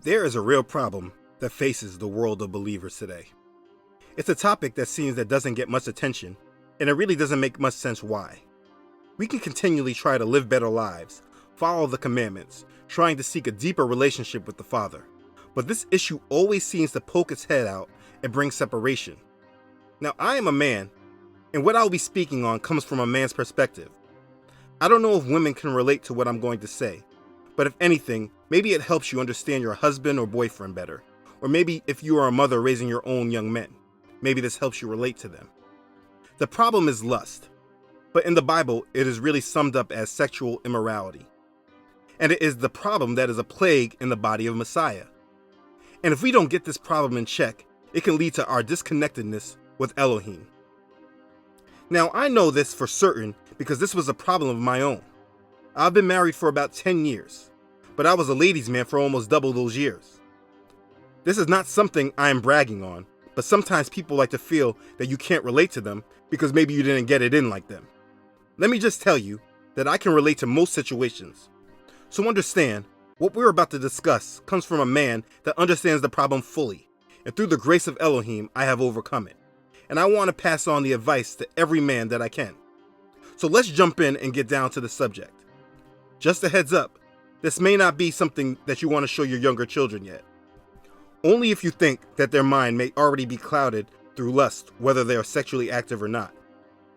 There is a real problem that faces the world of believers today. It's a topic that seems that doesn't get much attention, and it really doesn't make much sense why. We can continually try to live better lives, follow the commandments, trying to seek a deeper relationship with the Father. But this issue always seems to poke its head out and bring separation. Now, I am a man, and what I'll be speaking on comes from a man's perspective. I don't know if women can relate to what I'm going to say, but if anything, maybe it helps you understand your husband or boyfriend better. Or maybe if you are a mother raising your own young men, maybe this helps you relate to them. The problem is lust, but in the Bible, it is really summed up as sexual immorality. And it is the problem that is a plague in the body of Messiah. And if we don't get this problem in check, it can lead to our disconnectedness with Elohim. Now, I know this for certain because this was a problem of my own. I've been married for about 10 years, but I was a ladies' man for almost double those years. This is not something I am bragging on, but sometimes people like to feel that you can't relate to them because maybe you didn't get it in like them. Let me just tell you that I can relate to most situations. So understand, what we're about to discuss comes from a man that understands the problem fully, and through the grace of Elohim, I have overcome it. And I want to pass on the advice to every man that I can. So let's jump in and get down to the subject. Just a heads up, this may not be something that you want to show your younger children yet. Only if you think that their mind may already be clouded through lust, whether they are sexually active or not.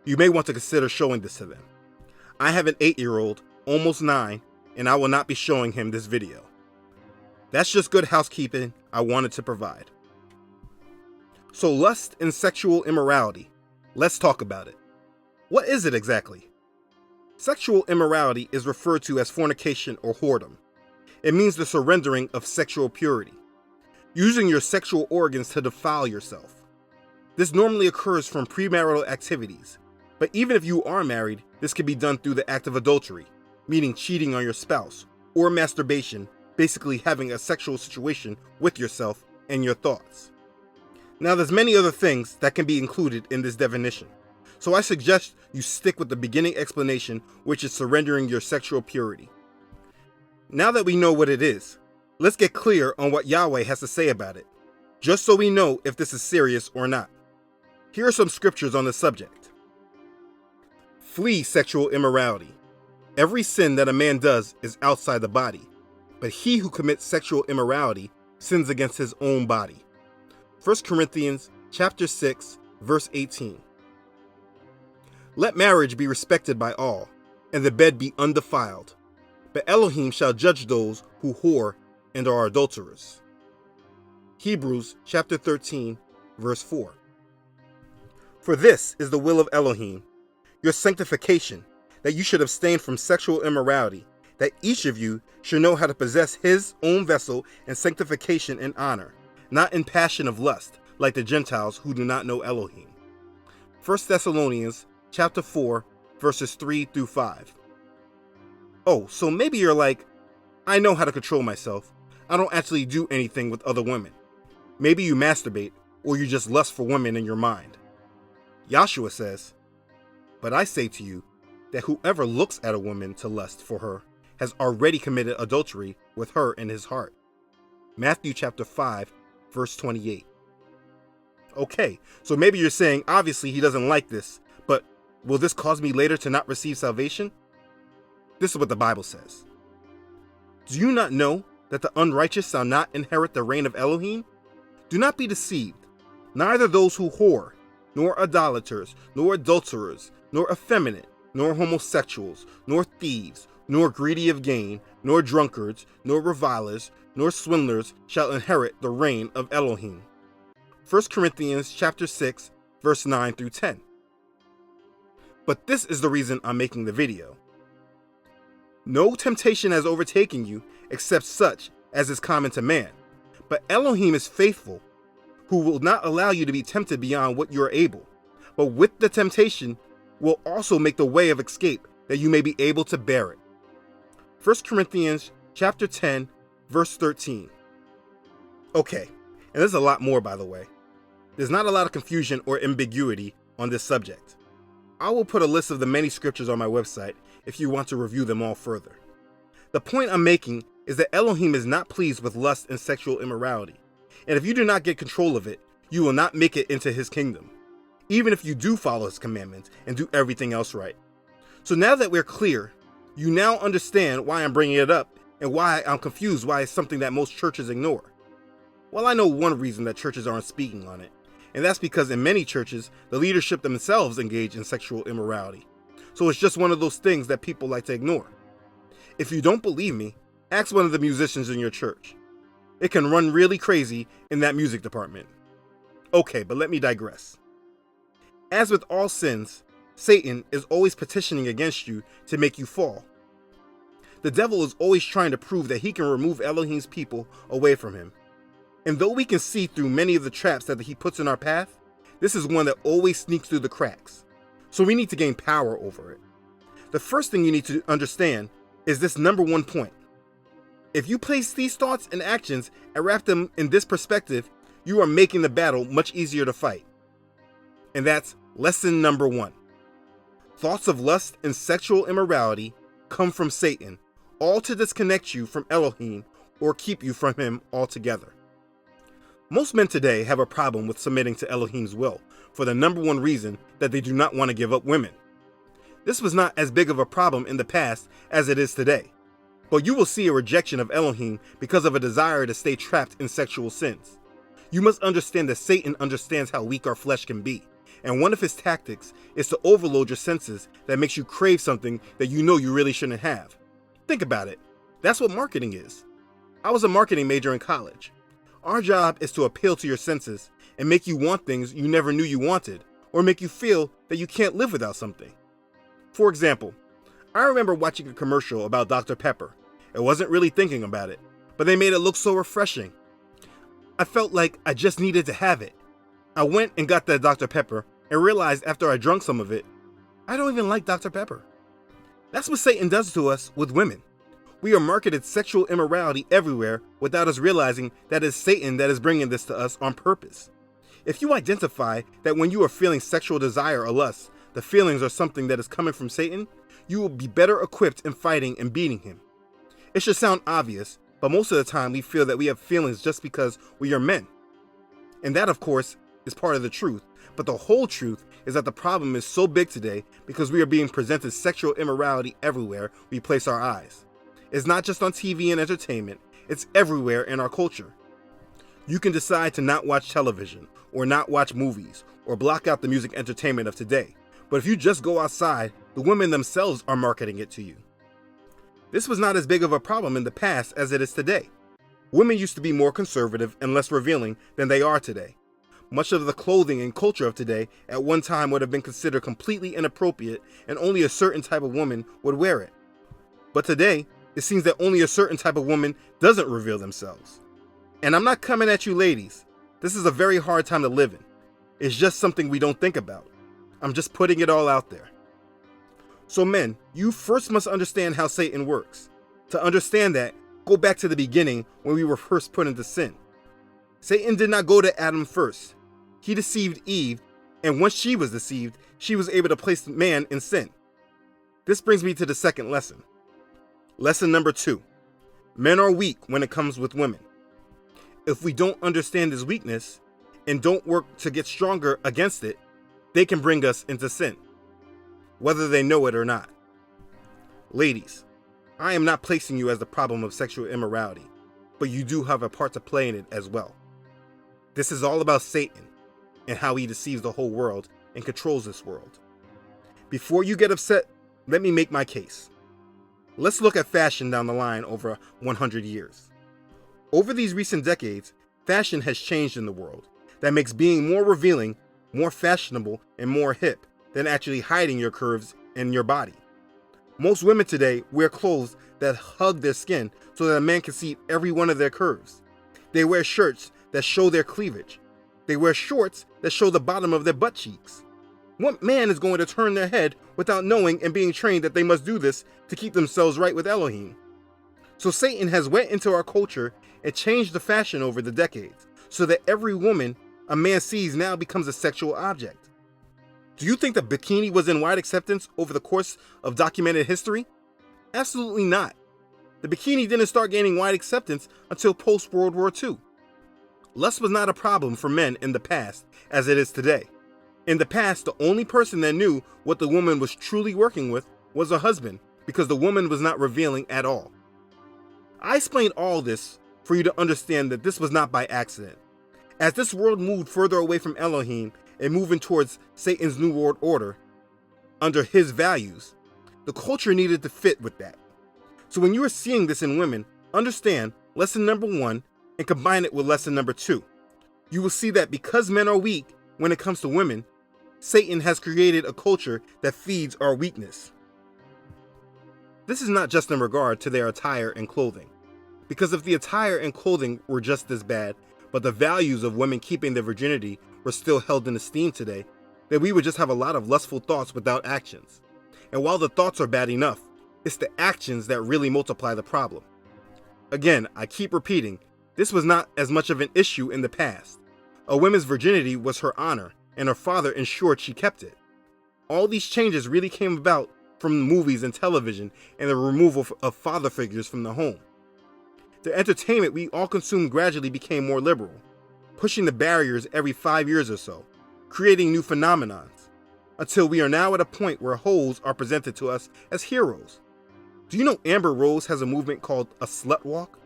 You may want to consider showing this to them. I have an 8-year-old, almost 9, and I will not be showing him this video. That's just good housekeeping I wanted to provide. So lust and sexual immorality. Let's talk about it. What is it exactly? Sexual immorality is referred to as fornication or whoredom. It means the surrendering of sexual purity, using your sexual organs to defile yourself. This normally occurs from premarital activities, but even if you are married, this can be done through the act of adultery, meaning cheating on your spouse, or masturbation, basically having a sexual situation with yourself and your thoughts. Now, there's many other things that can be included in this definition, so I suggest you stick with the beginning explanation, which is surrendering your sexual purity. Now that we know what it is, let's get clear on what Yahweh has to say about it, just so we know if this is serious or not. Here are some scriptures on the subject. Flee sexual immorality. Every sin that a man does is outside the body, but he who commits sexual immorality sins against his own body. 1 Corinthians chapter 6, verse 18. Let marriage be respected by all, and the bed be undefiled, but Elohim shall judge those who whore and are adulterers. Hebrews chapter 13, verse 4. For this is the will of Elohim, your sanctification, that you should abstain from sexual immorality, that each of you should know how to possess his own vessel in sanctification and honor, not in passion of lust, like the Gentiles who do not know Elohim. 1 Thessalonians chapter 4, verses 3 through 5. Oh, so maybe you're like, I know how to control myself. I don't actually do anything with other women. Maybe you masturbate, or you just lust for women in your mind. Yahshua says, but I say to you, that whoever looks at a woman to lust for her has already committed adultery with her in his heart. Matthew chapter 5, verse 28. Okay, so maybe you're saying, obviously he doesn't like this, but will this cause me later to not receive salvation? This is what the Bible says. Do you not know that the unrighteous shall not inherit the reign of Elohim? Do not be deceived, neither those who whore, nor idolaters, nor adulterers, nor effeminate, nor homosexuals, nor thieves, nor greedy of gain, nor drunkards, nor revilers, nor swindlers shall inherit the reign of Elohim. 1 Corinthians chapter 6, verse 9 through 10. But this is the reason I'm making the video. No temptation has overtaken you except such as is common to man. But Elohim is faithful, who will not allow you to be tempted beyond what you are able, but with the temptation will also make the way of escape that you may be able to bear it. 1 Corinthians chapter 10, verse 13. Okay, and there's a lot more, by the way. There's not a lot of confusion or ambiguity on this subject. I will put a list of the many scriptures on my website if you want to review them all further. The point I'm making is that Elohim is not pleased with lust and sexual immorality. And if you do not get control of it, you will not make it into his kingdom, even if you do follow his commandments and do everything else right. So now that we're clear, you now understand why I'm bringing it up and why I'm confused why it's something that most churches ignore. Well, I know one reason that churches aren't speaking on it, and that's because in many churches, the leadership themselves engage in sexual immorality. So it's just one of those things that people like to ignore. If you don't believe me, ask one of the musicians in your church. It can run really crazy in that music department. Okay, but let me digress. As with all sins, Satan is always petitioning against you to make you fall. The devil is always trying to prove that he can remove Elohim's people away from him. And though we can see through many of the traps that he puts in our path, this is one that always sneaks through the cracks. So we need to gain power over it. The first thing you need to understand is this number one point. If you place these thoughts and actions and wrap them in this perspective, you are making the battle much easier to fight. And that's lesson number one. Thoughts of lust and sexual immorality come from Satan, all to disconnect you from Elohim or keep you from him altogether. Most men today have a problem with submitting to Elohim's will for the number one reason that they do not want to give up women. This was not as big of a problem in the past as it is today, but you will see a rejection of Elohim because of a desire to stay trapped in sexual sins. You must understand that Satan understands how weak our flesh can be, and one of his tactics is to overload your senses that makes you crave something that you know you really shouldn't have. Think about it. That's what marketing is. I was a marketing major in college. Our job is to appeal to your senses and make you want things you never knew you wanted, or make you feel that you can't live without something. For example, I remember watching a commercial about Dr. Pepper. I wasn't really thinking about it, but they made it look so refreshing. I felt like I just needed to have it. I went and got that Dr. Pepper and realized after I drank some of it, I don't even like Dr. Pepper. That's what Satan does to us with women. We are marketed sexual immorality everywhere without us realizing that it's Satan that is bringing this to us on purpose. If you identify that when you are feeling sexual desire or lust, the feelings are something that is coming from Satan, you will be better equipped in fighting and beating him. It should sound obvious, but most of the time we feel that we have feelings just because we are men. And that, of course, is part of the truth, but the whole truth is that the problem is so big today because we are being presented sexual immorality everywhere we place our eyes. It's not just on TV and entertainment, it's everywhere in our culture. You can decide to not watch television, or not watch movies, or block out the music entertainment of today. But if you just go outside, the women themselves are marketing it to you. This was not as big of a problem in the past as it is today. Women used to be more conservative and less revealing than they are today. Much of the clothing and culture of today at one time would have been considered completely inappropriate and only a certain type of woman would wear it. But today, it seems that only a certain type of woman doesn't reveal themselves. And I'm not coming at you ladies. This is a very hard time to live in. It's just something we don't think about. I'm just putting it all out there. So men, you first must understand how Satan works. To understand that, go back to the beginning when we were first put into sin. Satan did not go to Adam first. He deceived Eve, and once she was deceived, she was able to place man in sin. This brings me to the second lesson. Lesson number 2. Men are weak when it comes with women. If we don't understand his weakness and don't work to get stronger against it, they can bring us into sin, whether they know it or not. Ladies, I am not placing you as the problem of sexual immorality, but you do have a part to play in it as well. This is all about Satan and how he deceives the whole world and controls this world. Before you get upset, let me make my case. Let's look at fashion down the line over 100 years. Over these recent decades, fashion has changed in the world. That makes being more revealing, more fashionable, and more hip than actually hiding your curves and your body. Most women today wear clothes that hug their skin so that a man can see every one of their curves. They wear shirts that show their cleavage. They wear shorts that show the bottom of their butt cheeks. What man is going to turn their head without knowing and being trained that they must do this to keep themselves right with Elohim? So Satan has went into our culture and changed the fashion over the decades so that every woman a man sees now becomes a sexual object. Do you think the bikini was in wide acceptance over the course of documented history? Absolutely not. The bikini didn't start gaining wide acceptance until post-World War II. Lust was not a problem for men in the past as it is today. In the past, the only person that knew what the woman was truly working with was her husband, because the woman was not revealing at all. I explained all this for you to understand that this was not by accident. As this world moved further away from Elohim and moving towards Satan's New World Order under his values, the culture needed to fit with that. So when you are seeing this in women, understand lesson number 1 and combine it with lesson number 2. You will see that because men are weak when it comes to women, Satan has created a culture that feeds our weakness. This is not just in regard to their attire and clothing. Because if the attire and clothing were just as bad, but the values of women keeping their virginity were still held in esteem today, then we would just have a lot of lustful thoughts without actions. And while the thoughts are bad enough, it's the actions that really multiply the problem. Again, I keep repeating, this was not as much of an issue in the past. A woman's virginity was her honor, and her father ensured she kept it. All these changes really came about from movies and television and the removal of father figures from the home. The entertainment we all consumed gradually became more liberal, pushing the barriers every 5 years or so, creating new phenomenons, until we are now at a point where hoes are presented to us as heroes. Do you know Amber Rose has a movement called a slut walk?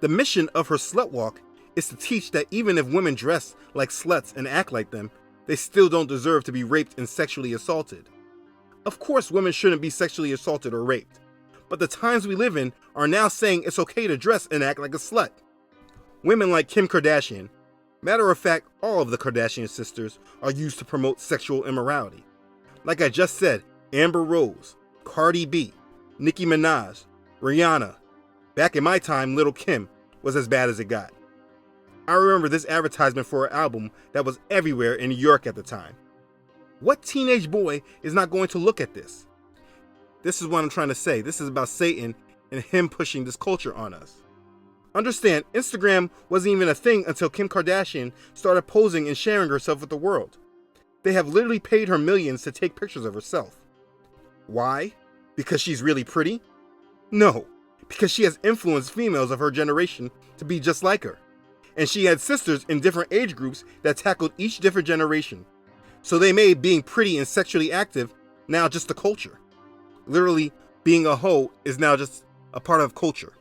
The mission of her slut walk is to teach that even if women dress like sluts and act like them, they still don't deserve to be raped and sexually assaulted. Of course, women shouldn't be sexually assaulted or raped, but the times we live in are now saying it's okay to dress and act like a slut. Women like Kim Kardashian, matter of fact, all of the Kardashian sisters are used to promote sexual immorality. Like I just said, Amber Rose, Cardi B, Nicki Minaj, Rihanna. Back in my time, Little Kim was as bad as it got. I remember this advertisement for an album that was everywhere in New York at the time. What teenage boy is not going to look at this? This is what I'm trying to say. This is about Satan and him pushing this culture on us. Understand, Instagram wasn't even a thing until Kim Kardashian started posing and sharing herself with the world. They have literally paid her millions to take pictures of herself. Why? Because she's really pretty? No, because she has influenced females of her generation to be just like her. And she had sisters in different age groups that tackled each different generation. So they made being pretty and sexually active now just the culture. Literally, being a hoe is now just a part of culture.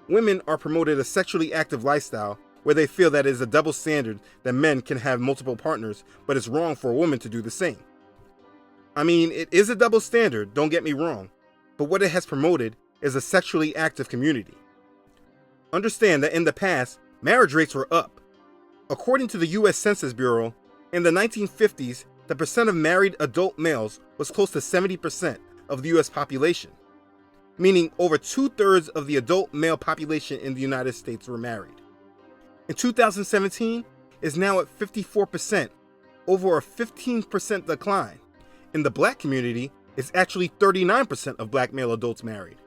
Women are promoted a sexually active lifestyle where they feel that it is a double standard that men can have multiple partners, but it's wrong for a woman to do the same. I mean, it is a double standard, don't get me wrong, but what it has promoted is a sexually active community. Understand that in the past, marriage rates were up. According to the US Census Bureau, in the 1950s, the percent of married adult males was close to 70% of the US population, meaning over 2/3 of the adult male population in the United States were married. In 2017, is now at 54%, over a 15% decline. In the black community, it's actually 39% of black male adults married.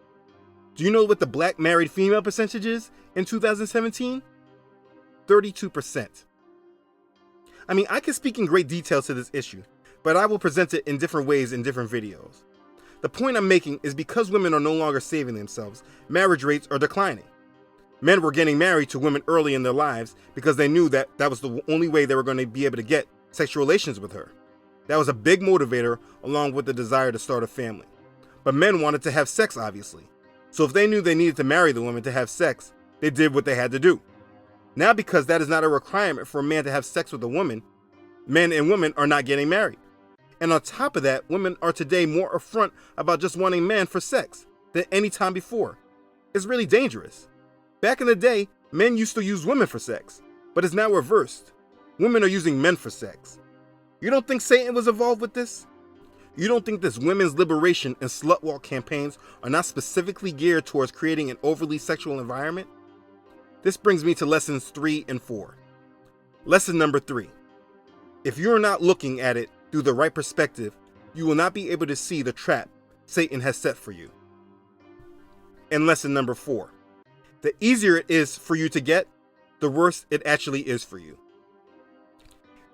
Do you know what the black married female percentage is in 2017? 32%. I mean, I can speak in great detail to this issue, but I will present it in different ways in different videos. The point I'm making is because women are no longer saving themselves, marriage rates are declining. Men were getting married to women early in their lives because they knew that that was the only way they were going to be able to get sexual relations with her. That was a big motivator along with the desire to start a family. But men wanted to have sex, obviously. So if they knew they needed to marry the woman to have sex, they did what they had to do. Now, because that is not a requirement for a man to have sex with a woman, men and women are not getting married. And on top of that, women are today more upfront about just wanting men for sex than any time before. It's really dangerous. Back in the day, men used to use women for sex, but it's now reversed. Women are using men for sex. You don't think Satan was involved with this? You don't think this women's liberation and slut walk campaigns are not specifically geared towards creating an overly sexual environment? This brings me to lessons 3 and 4. Lesson number 3. If you're not looking at it through the right perspective, you will not be able to see the trap Satan has set for you. And lesson number 4. The easier it is for you to get, the worse it actually is for you.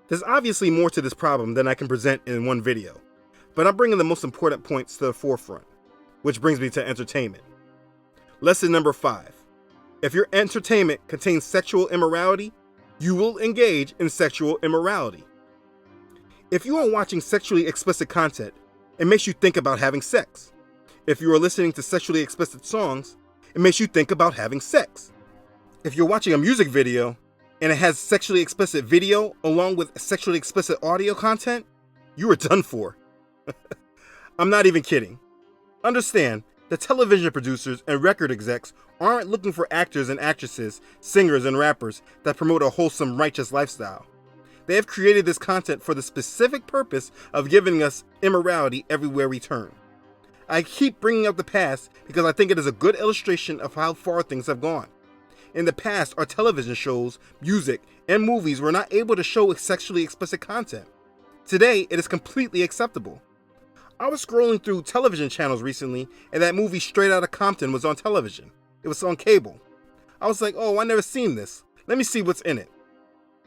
There's obviously more to this problem than I can present in one video, but I'm bringing the most important points to the forefront. Which brings me to entertainment. Lesson number 5. If your entertainment contains sexual immorality, you will engage in sexual immorality. If you are watching sexually explicit content, it makes you think about having sex. If you are listening to sexually explicit songs, it makes you think about having sex. If you're watching a music video and it has sexually explicit video along with sexually explicit audio content, you are done for. I'm not even kidding. Understand that television producers and record execs aren't looking for actors and actresses, singers and rappers that promote a wholesome, righteous lifestyle. They have created this content for the specific purpose of giving us immorality everywhere we turn. I keep bringing up the past because I think it is a good illustration of how far things have gone. In the past, our television shows, music, and movies were not able to show sexually explicit content. Today, it is completely acceptable. I was scrolling through television channels recently, and that movie Straight Outta Compton was on television. It was on cable. I was like, oh, I never seen this. Let me see what's in it.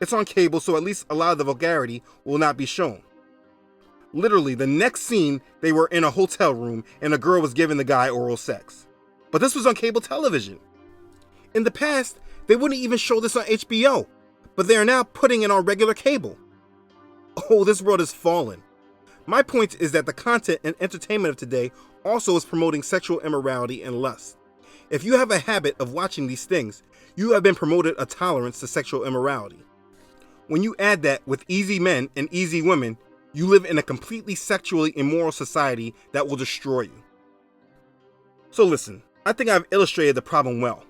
It's on cable, so at least a lot of the vulgarity will not be shown. Literally, the next scene, they were in a hotel room, and a girl was giving the guy oral sex. But this was on cable television. In the past, they wouldn't even show this on HBO, but they are now putting it on regular cable. Oh, this world is fallen. My point is that the content and entertainment of today also is promoting sexual immorality and lust. If you have a habit of watching these things, you have been promoted a tolerance to sexual immorality. When you add that with easy men and easy women, you live in a completely sexually immoral society that will destroy you. So listen, I think I've illustrated the problem well.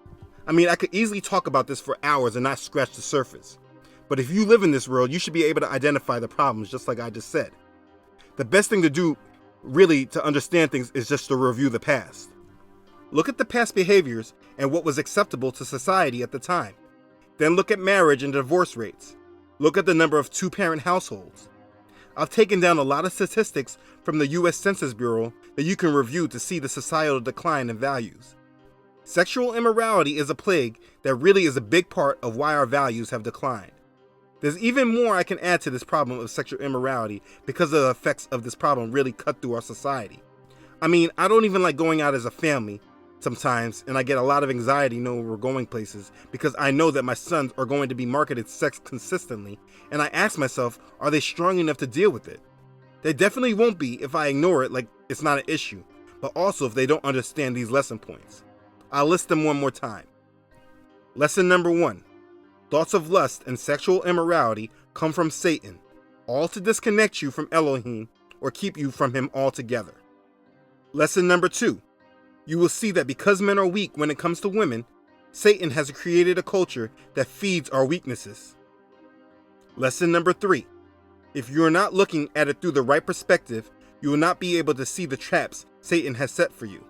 I mean, I could easily talk about this for hours and not scratch the surface. But if you live in this world, you should be able to identify the problems just like I just said. The best thing to do, really, to understand things is just to review the past. Look at the past behaviors and what was acceptable to society at the time. Then look at marriage and divorce rates. Look at the number of two-parent households. I've taken down a lot of statistics from the US Census Bureau that you can review to see the societal decline in values. Sexual immorality is a plague that really is a big part of why our values have declined. There's even more I can add to this problem of sexual immorality because the effects of this problem really cut through our society. I mean, I don't even like going out as a family sometimes, and I get a lot of anxiety knowing we're going places because I know that my sons are going to be marketed sex consistently, and I ask myself, are they strong enough to deal with it? They definitely won't be if I ignore it like it's not an issue, but also if they don't understand these lesson points. I'll list them one more time. Lesson number 1. Thoughts of lust and sexual immorality come from Satan, all to disconnect you from Elohim or keep you from him altogether. Lesson number 2. You will see that because men are weak when it comes to women, Satan has created a culture that feeds our weaknesses. Lesson number 3. If you are not looking at it through the right perspective, you will not be able to see the traps Satan has set for you.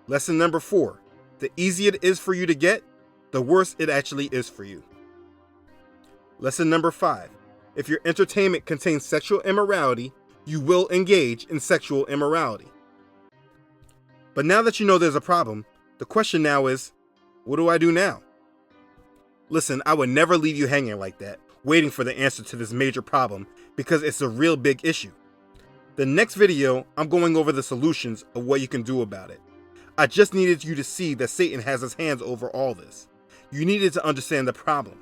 Lesson number 4. The easier it is for you to get, the worse it actually is for you. Lesson number 5. If your entertainment contains sexual immorality, you will engage in sexual immorality. But now that you know there's a problem, the question now is, what do I do now? Listen, I would never leave you hanging like that, waiting for the answer to this major problem, because it's a real big issue. The next video, I'm going over the solutions of what you can do about it. I just needed you to see that Satan has his hands over all this. You needed to understand the problem.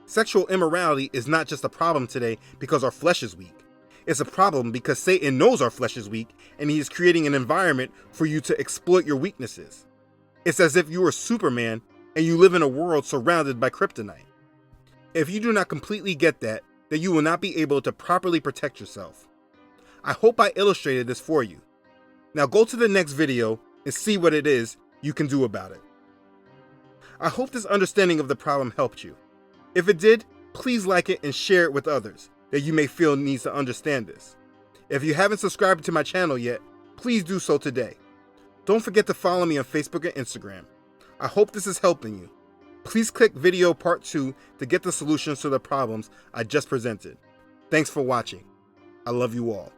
Sexual immorality is not just a problem today because our flesh is weak. It's a problem because Satan knows our flesh is weak and he is creating an environment for you to exploit your weaknesses. It's as if you were Superman and you live in a world surrounded by kryptonite. If you do not completely get that, then you will not be able to properly protect yourself. I hope I illustrated this for you. Now go to the next video and see what it is you can do about it. I hope this understanding of the problem helped you. If it did, please like it and share it with others that you may feel needs to understand this. If you haven't subscribed to my channel yet, please do so today. Don't forget to follow me on Facebook and Instagram. I hope this is helping you. Please click video part 2 to get the solutions to the problems I just presented. Thanks for watching. I love you all.